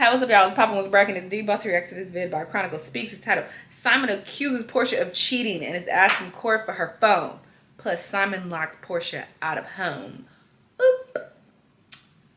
Hey, what's up, y'all? It's Papa was Bracken. It's D. About to react to this vid by Chronicle Speaks. It's titled Simon Accuses Porsha of Cheating and is asking court for her phone. Plus, Simon locks Porsha out of home. Oop.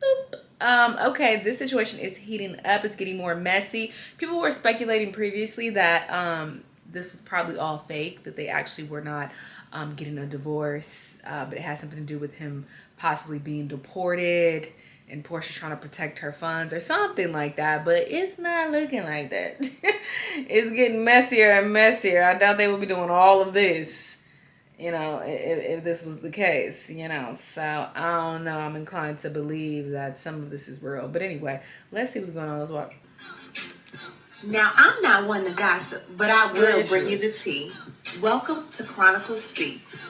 Oop. Okay, this situation is heating up. It's getting more messy. People were speculating previously that this was probably all fake, that they actually were not getting a divorce, but it has something to do with him possibly being deported and Porsha trying to protect her funds or something like that. But it's not looking like that. It's getting messier and messier. I doubt they will be doing all of this, you know, if this was the case, you know. So I don't know. I'm inclined to believe that some of this is real. But anyway, let's see what's going on. Let's watch. Now, I'm not one to gossip, but I will bring you the tea. Welcome to Chronicle Speaks.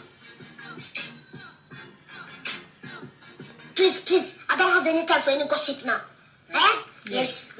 Please, I don't have any time for any gossip now. Eh? Yes.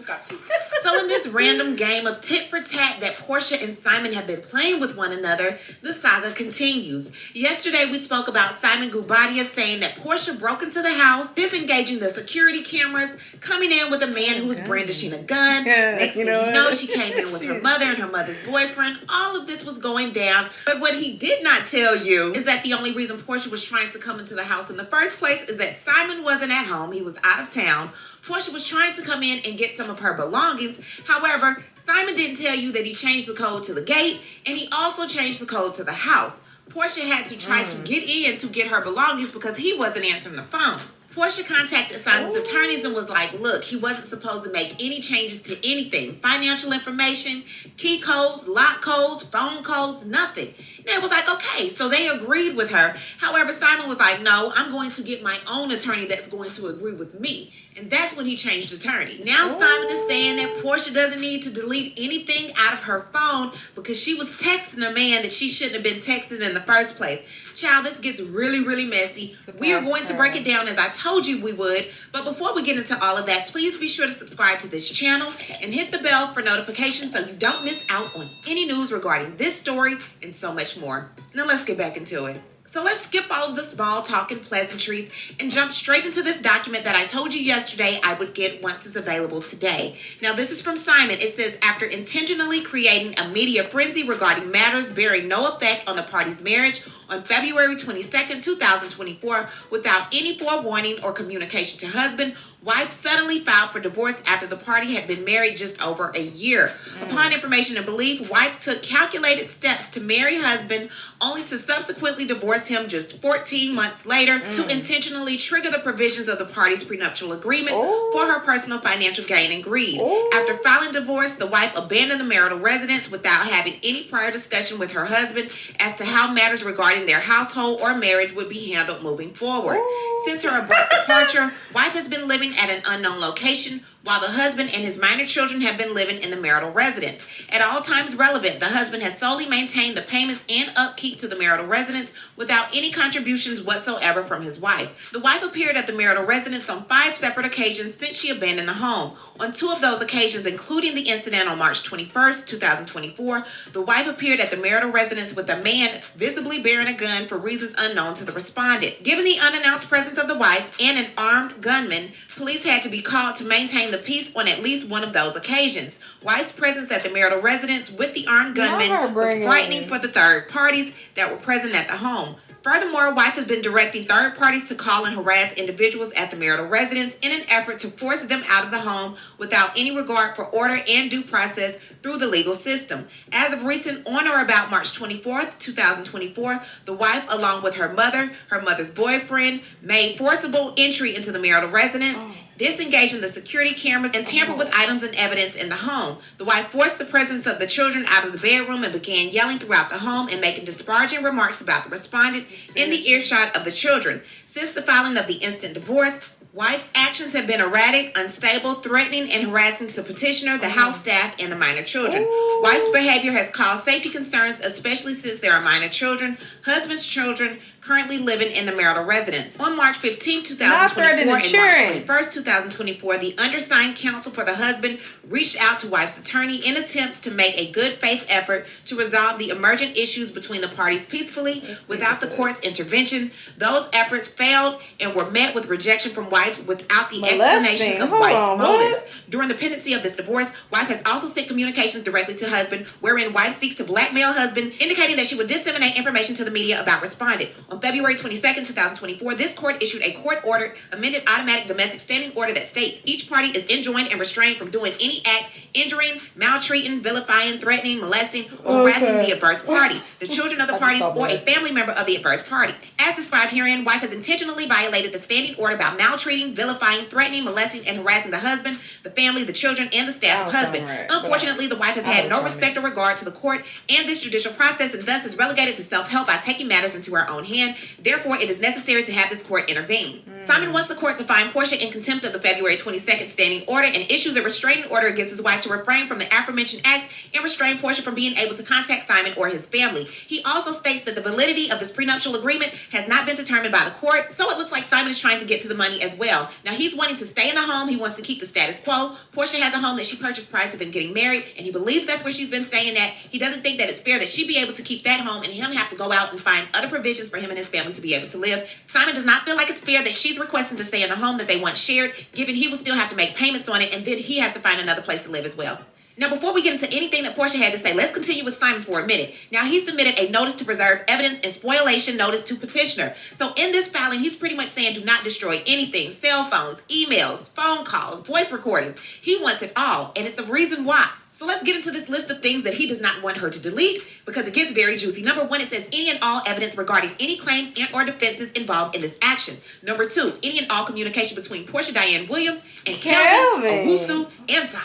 So in this random game of tit for tat that Porsha and Simon have been playing with one another, the saga continues. Yesterday we spoke about Simon Gubadia saying that Porsha broke into the house, disengaging the security cameras, coming in with a man who was brandishing a gun. Next thing you know, she came in with her mother and her mother's boyfriend. All of this was going down. But what he did not tell you is that the only reason Porsha was trying to come into the house in the first place is that Simon wasn't at home. He was out of town. Porsha was trying to come in and get some of her belongings. However, Simon didn't tell you that he changed the code to the gate, and he also changed the code to the house. Porsha had to try to get in to get her belongings because he wasn't answering the phone. Porsha contacted Simon's attorneys and was like, look, he wasn't supposed to make any changes to anything. Financial information, key codes, lock codes, phone codes, nothing. And it was like, okay, so they agreed with her. However, Simon was like, no, I'm going to get my own attorney that's going to agree with me. And that's when he changed attorney. Now Simon is saying that Porsha doesn't need to delete anything out of her phone because she was texting a man that she shouldn't have been texting in the first place. Child, this gets really, really messy. We are going to break it down as I told you we would. But before we get into all of that, please be sure to subscribe to this channel and hit the bell for notifications so you don't miss out on any news regarding this story and so much more. Now let's get back into it. So let's skip all of the small talk and pleasantries and jump straight into this document that I told you yesterday I would get once it's available today. Now this is from Simon. It says, after intentionally creating a media frenzy regarding matters bearing no effect on the party's marriage on February 22nd, 2024, without any forewarning or communication to husband, wife suddenly filed for divorce after the party had been married just over a year. Upon information and belief, wife took calculated steps to marry husband, only to subsequently divorce him just 14 months later to intentionally trigger the provisions of the party's prenuptial agreement for her personal financial gain and greed. After filing divorce, the wife abandoned the marital residence without having any prior discussion with her husband as to how matters regarding their household or marriage would be handled moving forward. Since her abrupt departure, wife has been living at an unknown location, while the husband and his minor children have been living in the marital residence. At all times relevant, the husband has solely maintained the payments and upkeep to the marital residence without any contributions whatsoever from his wife. The wife appeared at the marital residence on 5 separate occasions since she abandoned the home. On 2 of those occasions, including the incident on March 21st, 2024, the wife appeared at the marital residence with a man visibly bearing a gun for reasons unknown to the respondent. Given the unannounced presence of the wife and an armed gunman, police had to be called to maintain the peace on at least one of those occasions. Wife's presence at the marital residence with the armed gunman was frightening for the third parties that were present at the home. Furthermore, wife has been directing third parties to call and harass individuals at the marital residence in an effort to force them out of the home without any regard for order and due process through the legal system. As of recent, on or about March 24th, 2024, the wife, along with her mother's boyfriend, made forcible entry into the marital residence, disengaging the security cameras, and tampered with items and evidence in the home. The wife forced the presence of the children out of the bedroom and began yelling throughout the home and making disparaging remarks about the respondent in the earshot of the children. Since the filing of the instant divorce, wife's actions have been erratic, unstable, threatening, and harassing to petitioner, the house staff, and the minor children. Wife's behavior has caused safety concerns, especially since there are minor children, husband's children, currently living in the marital residence. On March 15, Not 2024 threatening and to March cheering. 21st, 2024, the undersigned counsel for the husband reached out to wife's attorney in attempts to make a good faith effort to resolve the emergent issues between the parties peacefully without the court's intervention. Those efforts failed and were met with rejection from wife without the explanation of wife's motives. During the pendency of this divorce, wife has also sent communications directly to husband, wherein wife seeks to blackmail husband, indicating that she would disseminate information to the media about respondent. On February 22nd, 2024, this court issued a court-ordered amended automatic domestic standing order that states each party is enjoined and restrained from doing any act injuring, maltreating, vilifying, threatening, molesting, or harassing the adverse party, the children of the parties, or a family member of the adverse party. As described herein, wife has intentionally violated the standing order about maltreating, vilifying, threatening, molesting, and harassing the husband, the family, the children, and the staff of husband. Unfortunately, the wife has had no respect or regard to the court and this judicial process, and thus is relegated to self-help by taking matters into her own hand. Therefore, it is necessary to have this court intervene. Simon wants the court to find Porsha in contempt of the February 22nd standing order and issues a restraining order against his wife to refrain from the aforementioned acts and restrain Porsha from being able to contact Simon or his family. He also states that the validity of this prenuptial agreement has not been determined by the court, so it looks like Simon is trying to get to the money as well. Now, he's wanting to stay in the home. He wants to keep the status quo. Porsha has a home that she purchased prior to them getting married, and he believes that's where she's been staying at. He doesn't think that it's fair that she be able to keep that home and him have to go out and find other provisions for him and his family to be able to live. Simon does not feel like it's fair that she's requesting to stay in the home that they once shared, given he will still have to make payments on it, and then he has to find another place to live as well. Now, before we get into anything that Porsha had to say, let's continue with Simon for a minute. Now, he submitted a notice to preserve evidence and spoliation notice to petitioner. So in this filing, he's pretty much saying do not destroy anything, cell phones, emails, phone calls, voice recordings. He wants it all, and it's a reason why. So let's get into this list of things that he does not want her to delete because it gets very juicy. Number 1, it says any and all evidence regarding any claims and or defenses involved in this action. Number 2, any and all communication between Porsha Diane Williams and Kelvin Owusu and Zah.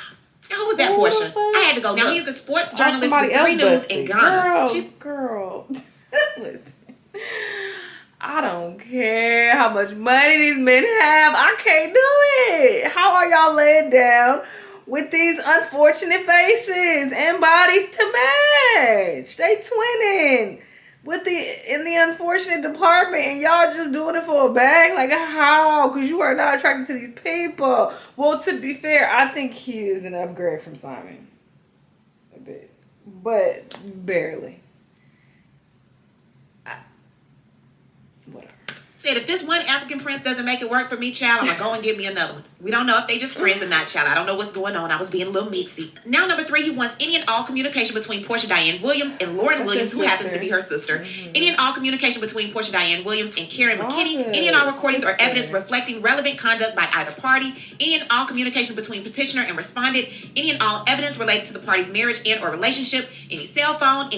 Now, who was that, Porsha? I had to go. Now, he's a sports journalist with 3 News in Ghana. Girl. Listen. I don't care how much money these men have. I can't do it. How are y'all laying down with these unfortunate faces and bodies to match? They twinning in the unfortunate department, and y'all just doing it for a bag? Like, how? Because you are not attracted to these people. Well, to be fair, I think he is an upgrade from Simon. A bit. But barely. Whatever. Said if this one African prince doesn't make it work for me, child, I'm going to go and get me another one. We don't know if they just friends or not, child. I don't know what's going on. I was being a little mixy. Now, number 3, he wants any and all communication between Porsha Diane Williams and Lauren Williams, who happens to be her sister. Any and all communication between Porsha Diane Williams and Karen McKinney. Any and all recordings or evidence reflecting relevant conduct by either party. Any and all communication between petitioner and respondent. Any and all evidence related to the party's marriage and or relationship. Any cell phone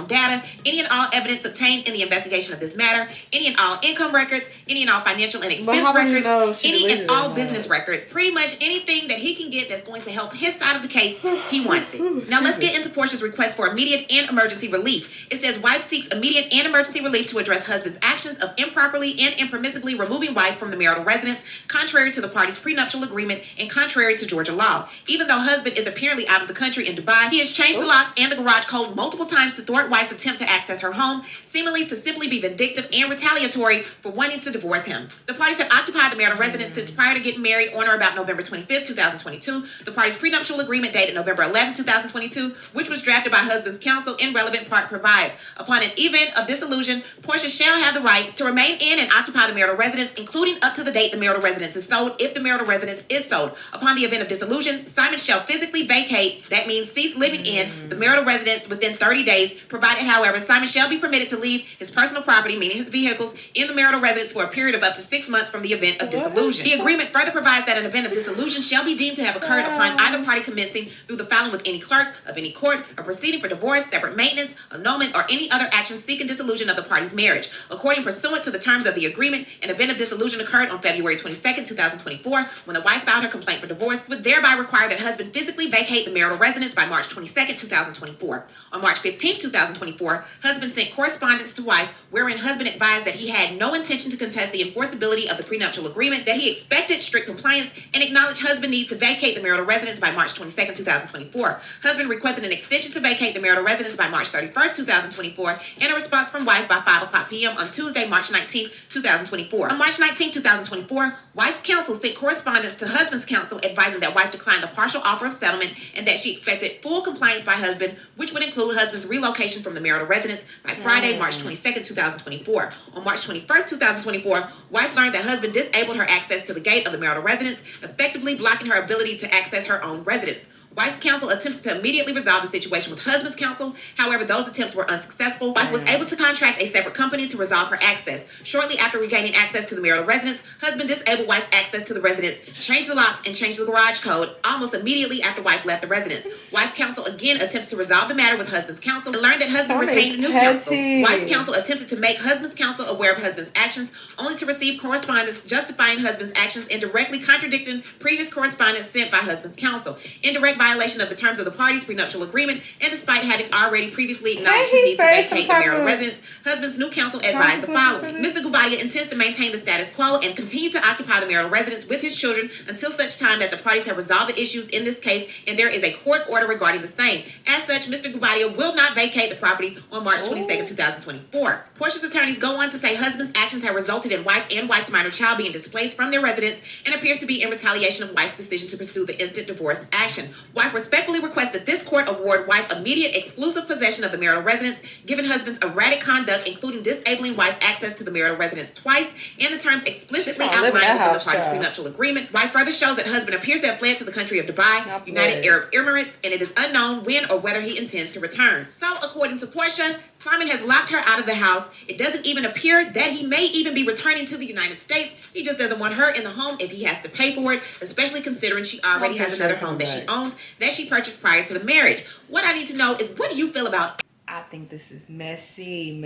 data. Any and all evidence obtained in the investigation of this matter. Any and all income records. Any and all financial and expense records. Any and all business records. Pretty much anything that he can get that's going to help his side of the case, he wants it. Now let's get into Porsha's request for immediate and emergency relief. It says wife seeks immediate and emergency relief to address husband's actions of improperly and impermissibly removing wife from the marital residence, contrary to the party's prenuptial agreement and contrary to Georgia law. Even though husband is apparently out of the country in Dubai, he has changed the locks and the garage code multiple times to thwart wife's attempt to access her home, seemingly to simply be vindictive and retaliatory for wanting to divorce him. The parties have occupied the marital residence since prior to getting married on or about November 25th, 2022. The parties' prenuptial agreement dated November 11, 2022, which was drafted by husband's counsel in relevant part provides. Upon an event of dissolution, Porsha shall have the right to remain in and occupy the marital residence, including up to the date the marital residence is sold, if the marital residence is sold. Upon the event of dissolution, Simon shall physically vacate, that means cease living in, the marital residence within 30 days, provided, however, Simon shall be permitted to leave his personal property, meaning his vehicles, in the marital residence for a period of up to 6 months from the event of dissolution. The agreement further provides that an event of dissolution shall be deemed to have occurred upon either party commencing through the filing with any clerk of any court, a proceeding for divorce, separate maintenance, annulment, or any other action seeking dissolution of the party's marriage. According pursuant to the terms of the agreement, an event of dissolution occurred on February 22nd, 2024, when the wife filed her complaint for divorce, would thereby require that husband physically vacate the marital residence by March 22nd, 2024. On March 15th, 2024, husband sent correspondence to wife wherein husband advised that he had no intention to contest the enforceability of the prenuptial agreement, that he expected strict compliance compliance and acknowledged husband need to vacate the marital residence by March 22nd, 2024. Husband requested an extension to vacate the marital residence by March 31st, 2024, and a response from wife by 5 o'clock p.m. on Tuesday, March 19th, 2024. On March 19th, 2024, wife's counsel sent correspondence to husband's counsel advising that wife declined the partial offer of settlement and that she expected full compliance by husband, which would include husband's relocation from the marital residence by Friday, March 22nd, 2024. On March 21st, 2024, wife learned that husband disabled her access to the gate of the marital residence, effectively blocking her ability to access her own residence. Wife's counsel attempted to immediately resolve the situation with husband's counsel. However, those attempts were unsuccessful. Wife was able to contract a separate company to resolve her access. Shortly after regaining access to the marital residence, husband disabled wife's access to the residence, changed the locks, and changed the garage code almost immediately after wife left the residence. Wife counsel again attempts to resolve the matter with husband's counsel and learned that husband retained a new counsel. Wife's counsel attempted to make husband's counsel aware of husband's actions, only to receive correspondence justifying husband's actions and directly contradicting previous correspondence sent by husband's counsel. Indirect violation of the terms of the parties' prenuptial agreement, and despite having already previously acknowledged his need to vacate the marital residence, husband's new counsel advised the following. Mr. Gubadia intends to maintain the status quo and continue to occupy the marital residence with his children until such time that the parties have resolved the issues in this case and there is a court order regarding the same. As such, Mr. Gubadia will not vacate the property on March 22nd, 2024. Porsha's attorneys go on to say husband's actions have resulted in wife and wife's minor child being displaced from their residence and appears to be in retaliation of wife's decision to pursue the instant divorce action. Wife respectfully requests that this court award wife immediate exclusive possession of the marital residence, given husband's erratic conduct, including disabling wife's access to the marital residence twice, and the terms explicitly outlined within the parties' prenuptial agreement. Wife further shows that husband appears to have fled to the country of Dubai, United Arab Emirates, and it is unknown when or whether he intends to return. So, according to Porsha, Simon has locked her out of the house. It doesn't even appear that he may even be returning to the United States. He just doesn't want her in the home if he has to pay for it, especially considering she already has another home that she owns that she purchased prior to the marriage. What I need to know is, what do you feel about? I think this is messy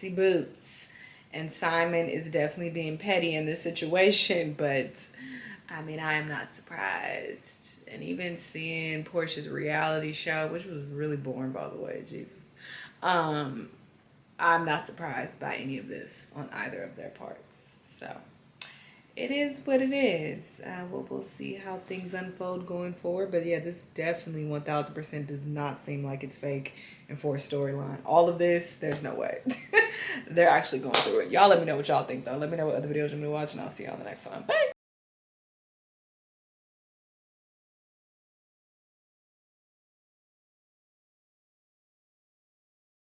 boots. And Simon is definitely being petty in this situation, but I mean, I am not surprised. And even seeing Porsha's reality show, which was really boring, by the way, Jesus. I'm not surprised by any of this on either of their parts. So it is what it is. We'll see how things unfold going forward. But yeah, this definitely 1000% does not seem like it's fake and for a storyline. All of this, there's no way. They're actually going through it. Y'all let me know what y'all think, though. Let me know what other videos you're going to watch, and I'll see y'all in the next one. Bye.